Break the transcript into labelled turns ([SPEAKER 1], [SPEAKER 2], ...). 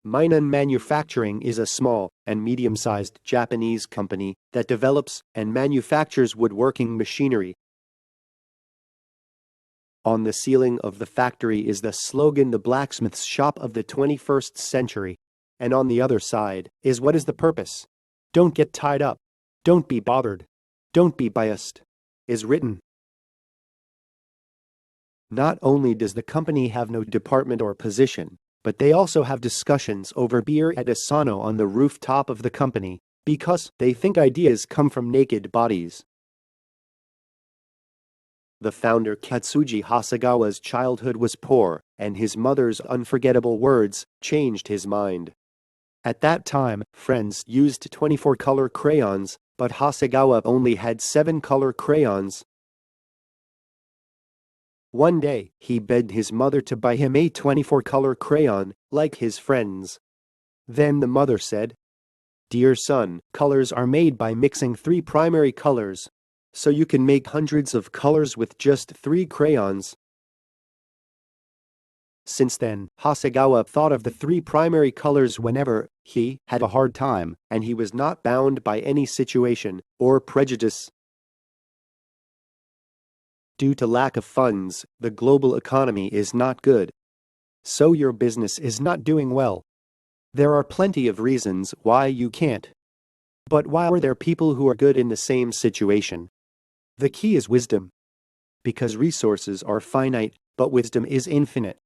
[SPEAKER 1] Minan Manufacturing is a small and medium-sized Japanese company that develops and manufactures woodworking machinery. On the ceiling of the factory is the slogan, "The blacksmith's shop of the 21st century." And on the other side is, "What is the purpose? Don't get tied up. Don't be bothered. Don't be biased," is written. Not only does the company have no department or position, but they also have discussions over beer at Asano on the rooftop of the company, because they think ideas come from naked bodies. The founder Katsuji Hasegawa's childhood was poor, and his mother's unforgettable words changed his mind. At that time, friends used 24-color crayons, but Hasegawa only had 7-color crayons. One day, he begged his mother to buy him a 24-color crayon, like his friends. Then the mother said, "Dear son, colors are made by mixing 3 primary colors, so you can make hundreds of colors with just 3 crayons." Since then, Hasegawa thought of the 3 primary colors whenever he had a hard time, and he was not bound by any situation or prejudice. Due to lack of funds, the global economy is not good. So your business is not doing well. There are plenty of reasons why you can't. But why are there people who are good in the same situation? The key is wisdom. Because resources are finite, but wisdom is infinite.